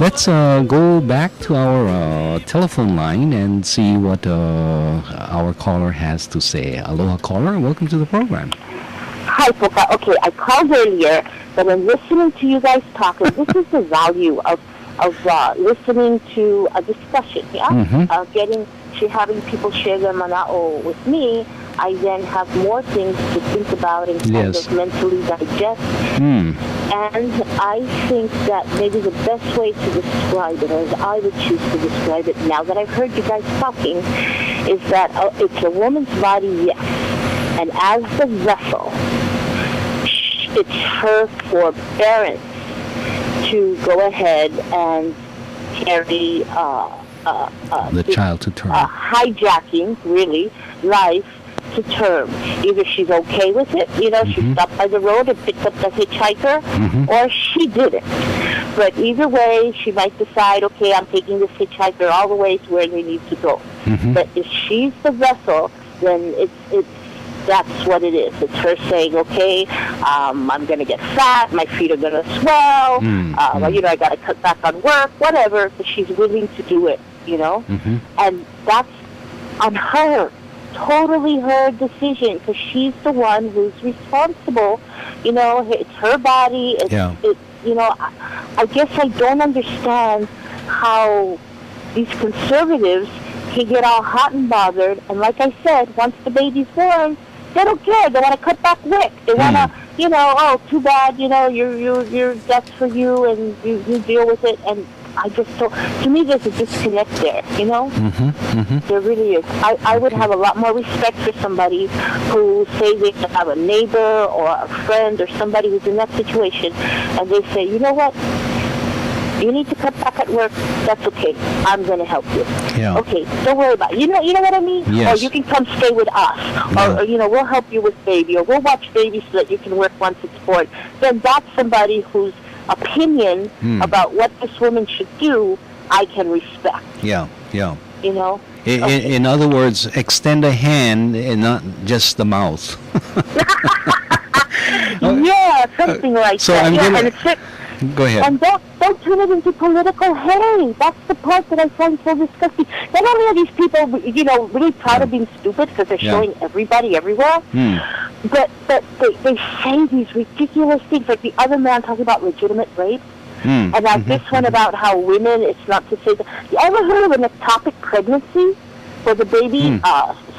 Let's go back to our telephone line and see what our caller has to say. Aloha, caller. Welcome to the program. Hi, Poka. Okay, I called earlier, but in listening to you guys talking, this is the value of listening to a discussion, yeah? Mm-hmm. Having people share their mana'o with me. I then have more things to think about and kind of mentally digest. Mm. And I think that maybe the best way to describe it, or as I would choose to describe it now that I've heard you guys talking, is that it's a woman's body, yes. And as the vessel, it's her forbearance to go ahead and carry the child to term. Hijacking, really, life to term. Either she's okay with it, she stopped by the road and picked up the hitchhiker, or she didn't. But either way, she might decide, okay, I'm taking this hitchhiker all the way to where they need to go. But if she's the vessel, then that's what it is. It's her saying, okay, I'm going to get fat, my feet are going to swell, I got to cut back on work, whatever, but she's willing to do it, And that's on her, totally her decision, because she's the one who's responsible. It's her body. I guess I don't understand how these conservatives can get all hot and bothered, and like I said, once the baby's born, they don't care. They want to cut back quick. They want to, too bad, you're that's for you, and you deal with it. And I just don't. To me, there's a disconnect there. There really is. I would have a lot more respect for somebody who say they have a neighbor or a friend or somebody who's in that situation, and they say, you know what? You need to cut back at work. That's okay. I'm going to help you. Yeah. Okay, don't worry about it. You know what I mean? Yes. Or you can come stay with us. Or we'll help you with baby. Or we'll watch baby so that you can work once it's born. Then that's somebody whose opinion about what this woman should do, I can respect. Yeah. Okay. In other words, extend a hand and not just the mouth. Yeah, something like so that. I'm gonna, go ahead. And don't turn it into political hay. That's the part that I find so disgusting. Not only are these people, really proud of being stupid because they're showing everybody everywhere, but they say these ridiculous things, like the other man talking about legitimate rape, and like this one about how women, it's not to say that. You ever heard of an ectopic pregnancy where the baby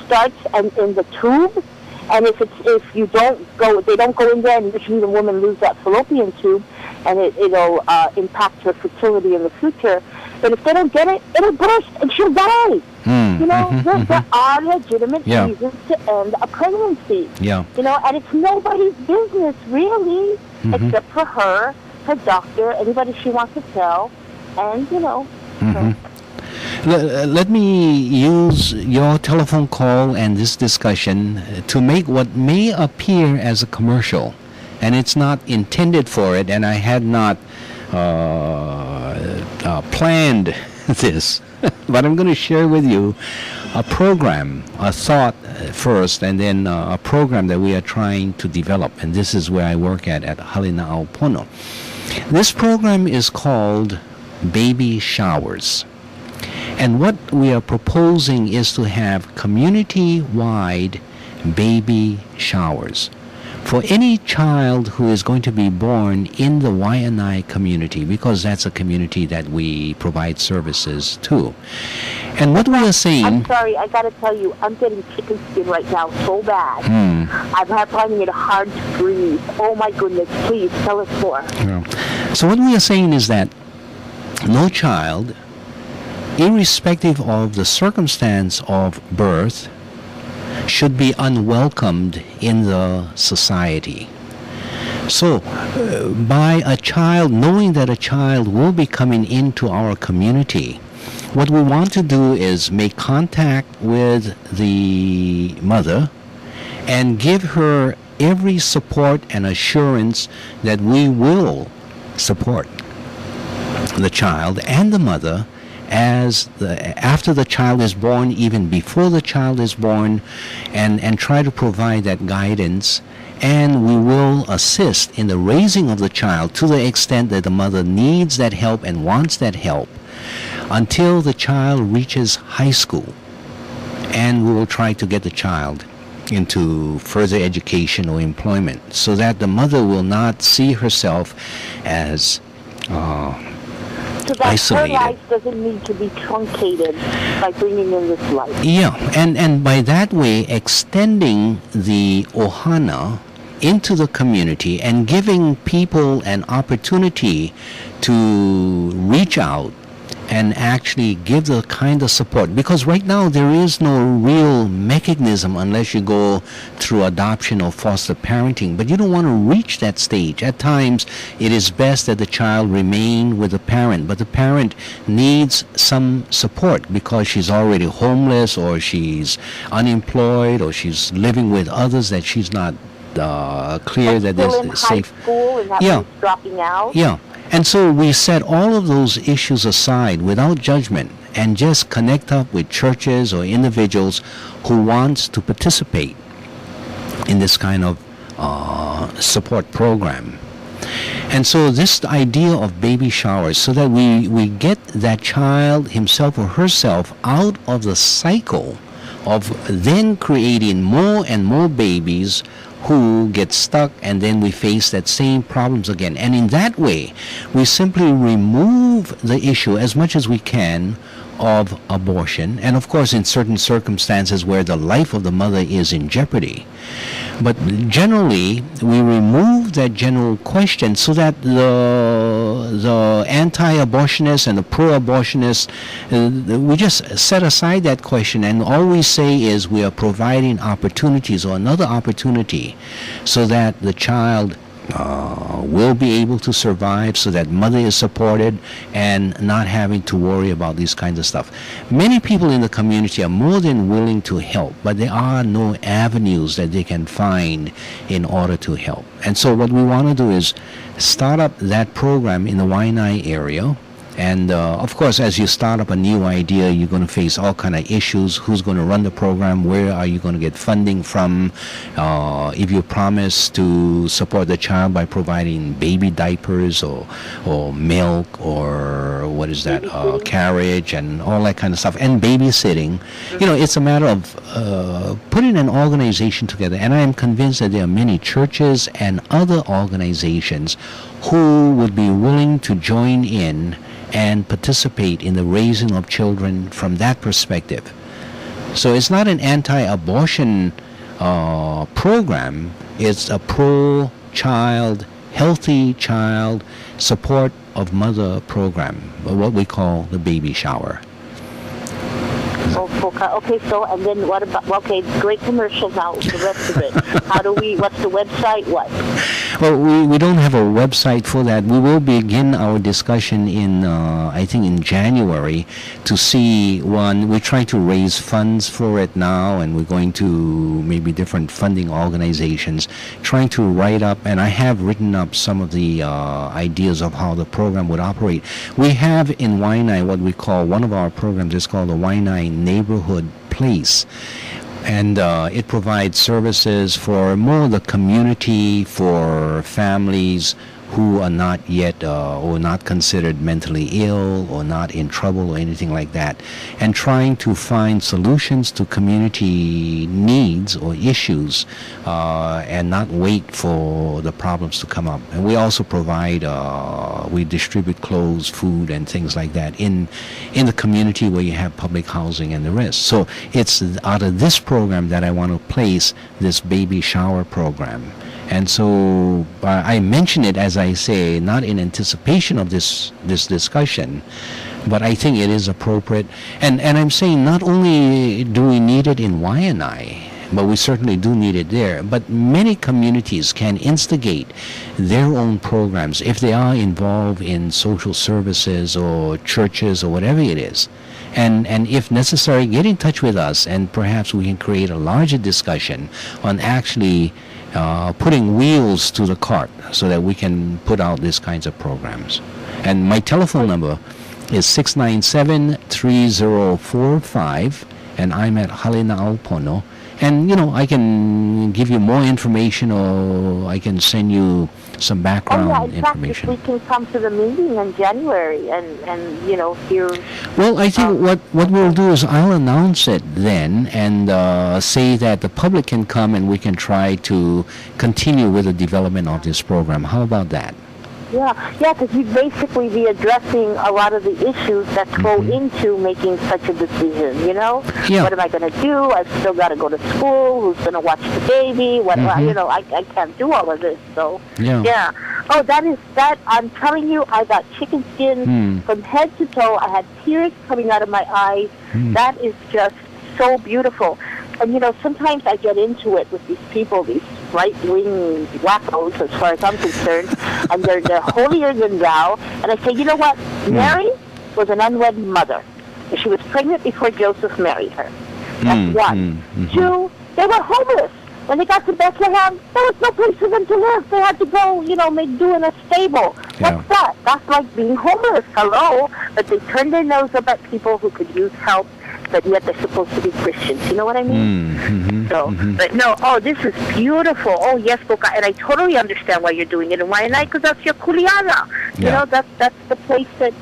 starts in the tube? And if you don't go, they don't go in there, and usually the woman loses that fallopian tube, and it'll impact her fertility in the future. But if they don't get it, it'll burst and she'll die. There are legitimate reasons to end a pregnancy. Yeah. And it's nobody's business really, except for her doctor, anybody she wants to tell, and So. Let me use your telephone call and this discussion to make what may appear as a commercial, and it's not intended for it, and I had not planned this, but I'm going to share with you a program, a thought first, and then a program that we are trying to develop, and this is where I work at Halina'au Pono. This program is called Baby Showers. And what we are proposing is to have community-wide baby showers for any child who is going to be born in the Waianae community, because that's a community that we provide services to. And what we are saying... I'm sorry, I got to tell you, I'm getting chicken skin right now so bad. I'm finding it hard to breathe. Oh my goodness, please tell us more. Yeah. So what we are saying is that no child, irrespective of the circumstance of birth, should be unwelcomed in the society. So, by a child, knowing that a child will be coming into our community, what we want to do is make contact with the mother and give her every support and assurance that we will support the child and the mother after the child is born, even before the child is born, and try to provide that guidance and we will assist in the raising of the child to the extent that the mother needs that help and wants that help until the child reaches high school. And we will try to get the child into further education or employment so that the mother will not see herself as So that isolated. her life doesn't need to be truncated by bringing in this life. Yeah, and by that way, extending the ohana into the community and giving people an opportunity to reach out and actually give the kind of support. Because right now there is no real mechanism unless you go through adoption or foster parenting. But you don't want to reach that stage. At times, it is best that the child remain with the parent. But the parent needs some support because she's already homeless or she's unemployed or she's living with others that she's not clear that Still in is high safe. school and that Yeah. means dropping out. Yeah. And so we set all of those issues aside without judgment and just connect up with churches or individuals who wants to participate in this kind of support program. And so this idea of baby showers, so that we get that child himself or herself out of the cycle of then creating more and more babies who get stuck, and then we face that same problems again. And in that way, we simply remove the issue as much as we can of abortion, and of course in certain circumstances where the life of the mother is in jeopardy. But generally, we remove that general question so that the anti-abortionists and the pro-abortionists, we just set aside that question, and all we say is we are providing opportunities or another opportunity so that the child will be able to survive, so that mother is supported and not having to worry about these kinds of stuff. Many people in the community are more than willing to help, but there are no avenues that they can find in order to help. And so what we want to do is start up that program in the Waianae area. And of course, as you start up a new idea, you're going to face all kind of issues. Who's going to run the program? Where are you going to get funding from? If you promise to support the child by providing baby diapers or milk or what is that, carriage and all that kind of stuff, and babysitting, you know, it's a matter of putting an organization together. And I am convinced that there are many churches and other organizations who would be willing to join in and participate in the raising of children from that perspective. So it's not an anti-abortion program, it's a pro-child, healthy child support of mother program, what we call the baby shower. Okay, so, and then what about, okay, great commercial now, the rest of it. What's the website, what? Well, we don't have a website for that. We will begin our discussion in, I think in January, to see we're trying to raise funds for it now, and we're going to maybe different funding organizations, trying to write up, and I have written up some of the ideas of how the program would operate. We have in Waianae what we call, one of our programs is called the Waianae Neighborhood Place. And it provides services for more the community, for families who are not yet or not considered mentally ill or not in trouble or anything like that, and trying to find solutions to community needs or issues and not wait for the problems to come up. And we also provide, we distribute clothes, food, and things like that in the community where you have public housing and the rest. So it's out of this program that I want to place this baby shower program. And so I mention it, as I say, not in anticipation of this discussion, but I think it is appropriate. And I'm saying not only do we need it in Waianae, but we certainly do need it there. But many communities can instigate their own programs if they are involved in social services or churches or whatever it is. And if necessary, get in touch with us, and perhaps we can create a larger discussion on actually putting wheels to the cart so that we can put out these kinds of programs. And my telephone number is 697-3045, and I'm at Halina Alpono. And, you know, I can give you more information, or I can send you some Oh background yeah, in fact, if information. we can come to the meeting in January and you know, hear. Well, I think what we'll do is I'll announce it then and say that the public can come and we can try to continue with the development of this program. How about that? Yeah, because you'd basically be addressing a lot of the issues that go into making such a decision, you know? Yeah. What am I going to do? I've still got to go to school. Who's going to watch the baby? What, you know, I can't do all of this, so. Yeah. Oh, that, I'm telling you, I got chicken skin from head to toe. I had tears coming out of my eyes. That is just so beautiful. And, you know, sometimes I get into it with these people, these right-wing wackos, as far as I'm concerned, and they're holier than thou. And I say, you know what? Mary was an unwed mother. She was pregnant before Joseph married her. That's one. Two, they were homeless. When they got to Bethlehem, there was no place for them to live. They had to go, you know, make do in a stable. Yeah. What's that? That's like being homeless. Hello? But they turned their nose up at people who could use help, but yet they're supposed to be Christians. You know what I mean? But no, this is beautiful. Oh, yes, Boca. And I totally understand why you're doing it in Waianae, because that's your kuleana. You know, that's the place that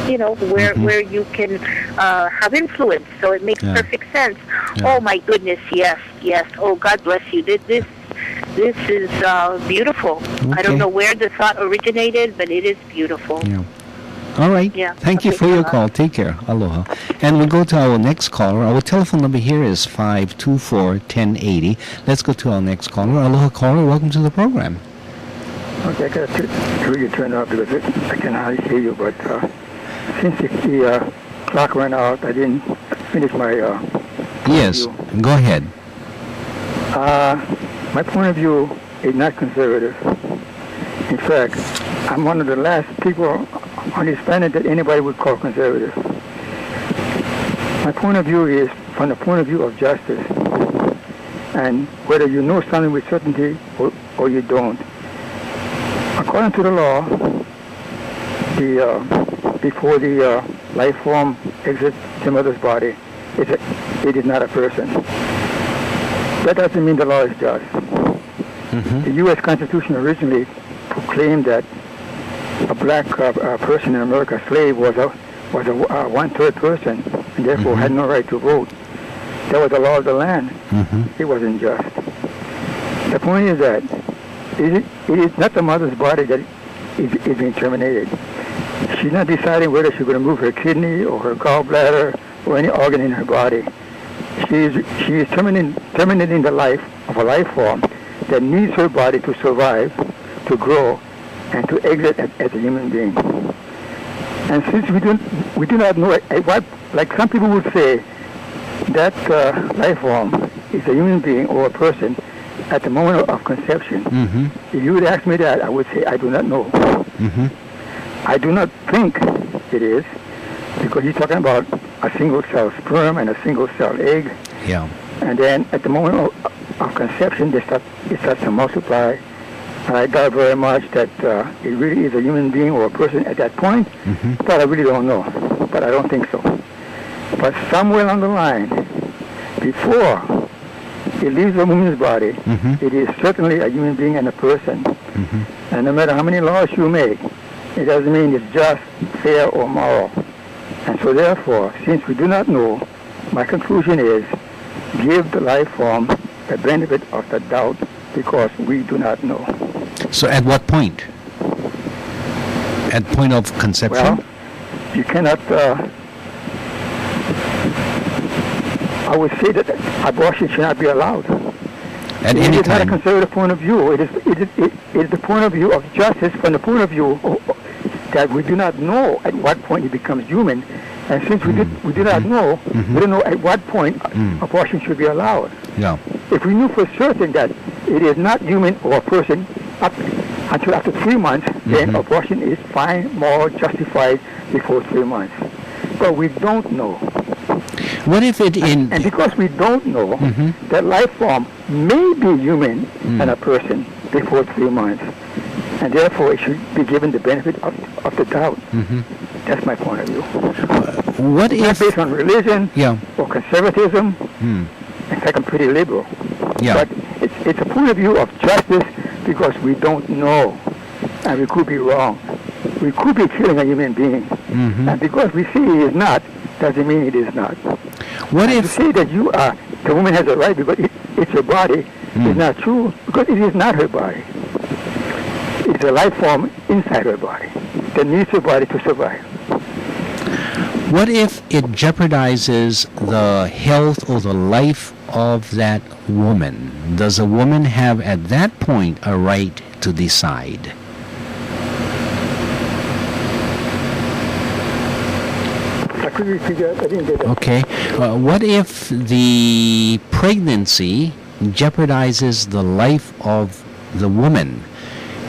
you know, where you can have influence. So it makes perfect sense. Yeah. Oh, my goodness, yes. Oh, God bless you. This is beautiful. Okay. I don't know where the thought originated, but it is beautiful. Yeah. All right. Yeah. Thank you Okay, for your aloha. call. Take care. Aloha. And we'll go to our next caller. Our telephone number here is 524-1080. Let's go to our next caller. Aloha, caller. Welcome to the program. Okay, I got to really turn up because I can hardly hear you, but since the clock ran out, I didn't finish my Yes. view. Go ahead. My point of view is not conservative. In fact, I'm one of the last people on this planet that anybody would call conservative. My point of view is from the point of view of justice, and whether you know something with certainty or you don't. According to the law, before the life form exits the mother's body, it is not a person. That doesn't mean the law is just. The U.S. Constitution originally proclaimed that a black person in America, a slave, was a one-third person, and therefore had no right to vote. That was the law of the land. It wasn't just. The point is that it is not the mother's body that is being terminated. She's not deciding whether she's going to move her kidney or her gallbladder or any organ in her body. She is terminating the life of a life form that needs her body to survive, to grow, and to exit as a human being. And since we do not know what, like some people would say, that life form is a human being or a person at the moment of conception. If you would ask me that, I would say I do not know. I do not think it is, because you're talking about a single cell sperm and a single cell egg. Yeah. And then at the moment of conception, it starts to multiply. And I doubt very much that it really is a human being or a person at that point, but I really don't know. But I don't think so. But somewhere along the line, before it leaves a woman's body, it is certainly a human being and a person. And no matter how many laws you make, it doesn't mean it's just, fair, or moral. And so therefore, since we do not know, my conclusion is give the life form the benefit of the doubt, because we do not know. So at what point? At point of conception? Well, you cannot, I would say that abortion should not be allowed. At It any is not a time? conservative point of view. It is the point of view of justice from the point of view that we do not know at what point it becomes human. And since we do not know, we don't know at what point abortion should be allowed. Yeah. If we knew for certain that it is not human or a person until after 3 months, then abortion is fine, moral, justified before 3 months. But we don't know. What if it in... And because we don't know, that life form may be human and a person before 3 months. And therefore it should be given the benefit of the doubt. That's my point of view. What It's not if? based on religion Yeah. or conservatism. Hmm. In fact, I'm pretty liberal. Yeah. But it's a point of view of justice because we don't know, and we could be wrong. We could be killing a human being, Mhm. and because we see it is not, doesn't mean it is not. What To if? say that the woman has a right because it's her body is not true because it is not her body. It's a life form inside her body that needs her body to survive. What if it jeopardizes the health or the life of that woman? Does a woman have at that point a right to decide? Could you repeat that? I didn't get that. Okay. What if the pregnancy jeopardizes the life of the woman?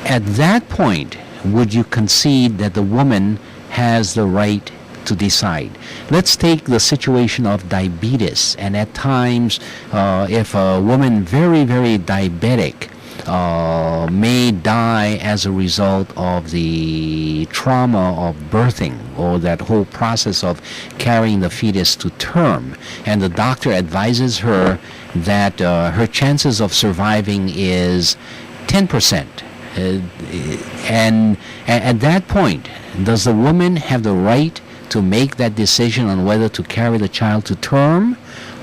At that point, would you concede that the woman has the right to decide? Let's take the situation of diabetes, and at times, if a woman very, very diabetic may die as a result of the trauma of birthing or that whole process of carrying the fetus to term, and the doctor advises her that her chances of surviving is 10%. And at that point, does the woman have the right to make that decision on whether to carry the child to term?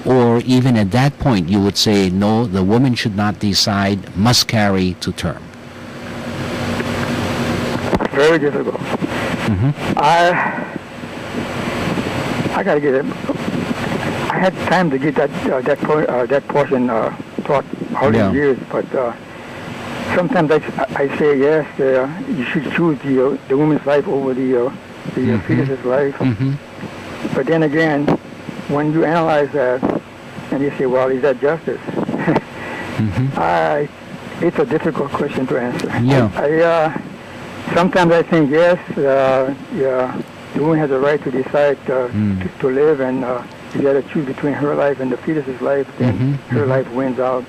Or even at that point, you would say, no, the woman should not decide, must carry to term? Very difficult. I gotta get it. I had time to get that portion taught all Yeah. these years, but sometimes I say yes, you should choose the woman's life over the fetus's life. Mm-hmm. But then again, when you analyze that and you say, well, is that justice? It's a difficult question to answer. Yeah. Sometimes I think yes, the woman has a right to decide to live, and you got to choose between her life and the fetus's life, then her life wins out.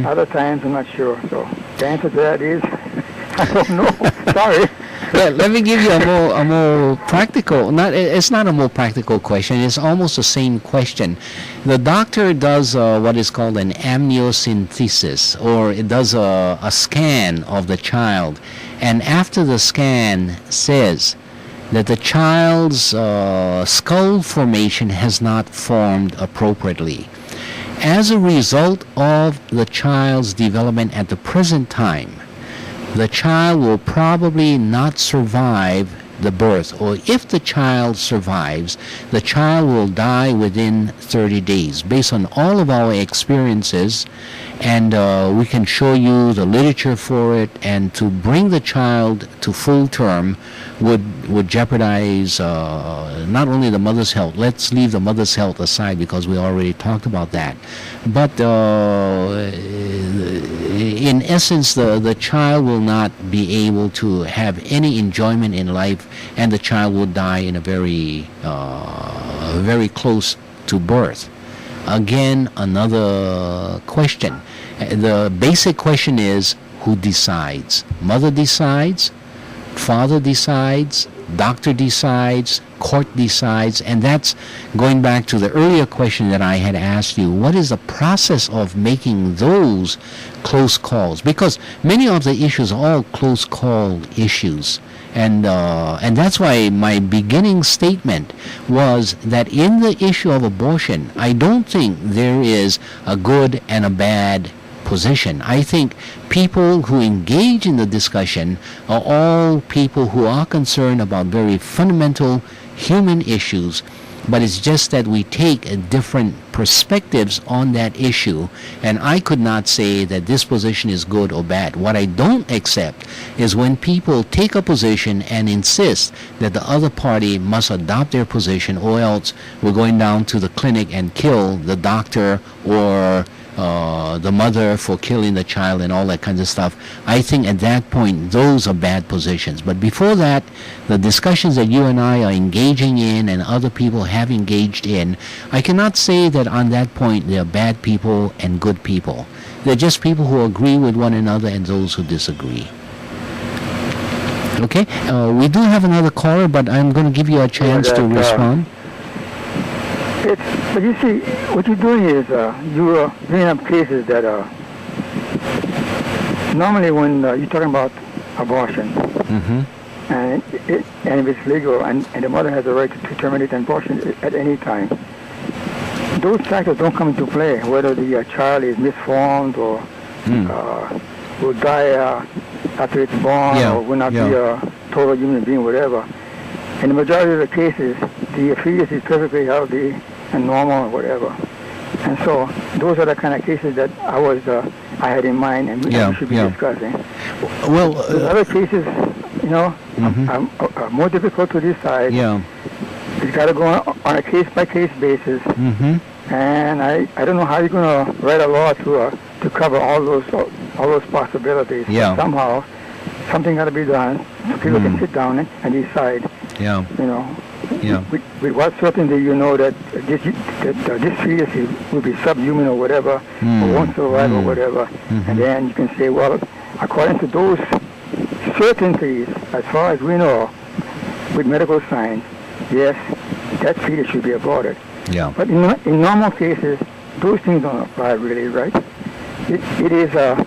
Other times, I'm not sure. So the answer to that is, I don't know. Sorry. Well, let me give you a more practical. It's not a more practical question. It's almost the same question. The doctor does what is called an amniocentesis, or it does a scan of the child, and after the scan says that the child's skull formation has not formed appropriately. As a result of the child's development at the present time, the child will probably not survive the birth, or if the child survives, the child will die within 30 days based on all of our experiences, and we can show you the literature for it, and to bring the child to full term would jeopardize not only the mother's health. Let's leave the mother's health aside because we already talked about that, but in essence the child will not be able to have any enjoyment in life, and the child will die in a very close to birth. Again, another question. The basic question is, who decides? Mother decides, father decides, doctor decides, court decides, and that's going back to the earlier question that I had asked you. What is the process of making those close calls? Because many of the issues are all close call issues. And that's why my beginning statement was that in the issue of abortion, I don't think there is a good and a bad position. I think people who engage in the discussion are all people who are concerned about very fundamental human issues, but it's just that we take different perspectives on that issue, and I could not say that this position is good or bad. What I don't accept is when people take a position and insist that the other party must adopt their position, or else we're going down to the clinic and kill the doctor or the mother for killing the child and all that kind of stuff. I think at that point those are bad positions. But before that, the discussions that you and I are engaging in and other people have engaged in, I cannot say that on that point there are bad people and good people. They're just people who agree with one another and those who disagree. Okay, we do have another caller, but I'm going to give you a chance to respond. But you see, what you're doing is you are bringing up cases that normally when you're talking about abortion, and if it's legal, and the mother has the right to terminate an abortion at any time, those factors don't come into play, whether the child is misformed or will die after it's born or will not be a total human being, whatever. In the majority of the cases, the fetus is perfectly healthy and normal or whatever. And so those are the kind of cases that I had in mind and we should be discussing. Well, other cases, are more difficult to decide. It's got to go on a case-by-case basis. And I don't know how you're going to write a law to cover all those possibilities. But somehow, something got to be done so people can sit down and decide. With what certainty you know that this fetus will be subhuman or whatever, or won't survive or whatever. And then you can say, well, according to those certainties, as far as we know, with medical science, yes, that fetus should be aborted. But in normal cases, those things don't apply really, right? It is a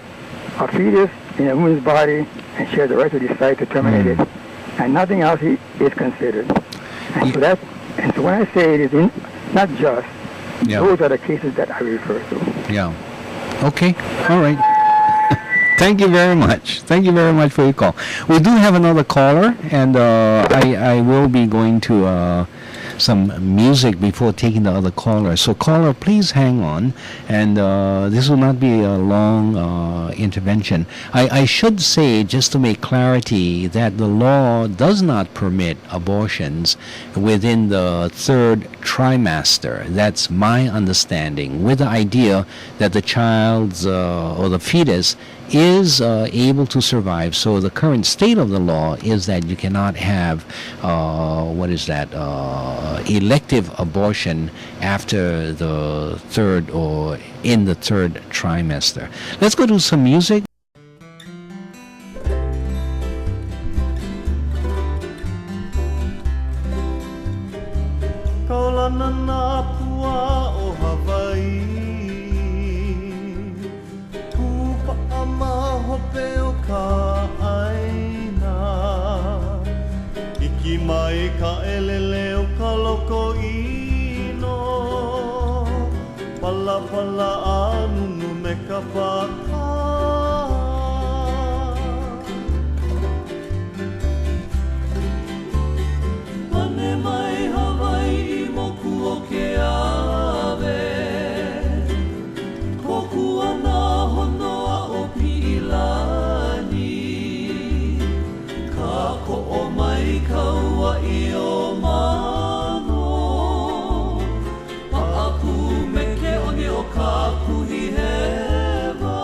fetus in a woman's body, and she has the right to decide to terminate it, and nothing else is considered. And so when I say it is not just, those are the cases that I refer to. Okay. All right. Thank you very much. Thank you very much for your call. We do have another caller, and I will be going to some music before taking the other caller. So caller, please hang on, and this will not be a long intervention. I should say, just to make clarity, that the law does not permit abortions within the third trimester. That's my understanding, with the idea that the child's or the fetus is able to survive. So the current state of the law is that you cannot have elective abortion after the third or in the third trimester. Let's go to some music. Mai ka eleleo ka loko ino Pala pala anunu me ka paka Pane mai Hawaii i moku o ke ave Koku ana honoa o Pi'ilani Ka ko'o mai kaua i o mano Pa'aku me ke oni o ka kuhi hewa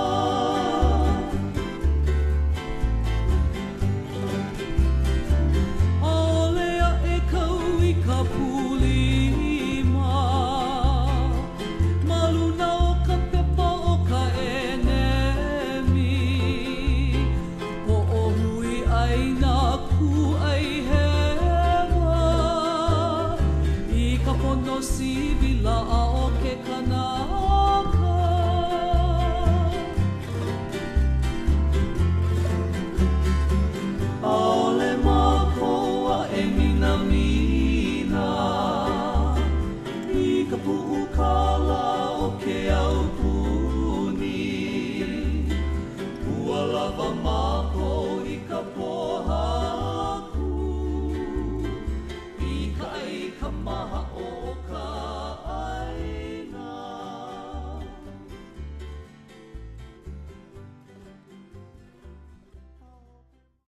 Aolea e kau i ka pulima Maluna o ka pepa o ka enemi Po o hui ai nā ku ai hewa I ka pono sivila a o ke kanaka Aole makoa e mina mina I ka pu'u kala o ke au puni Ua lava ma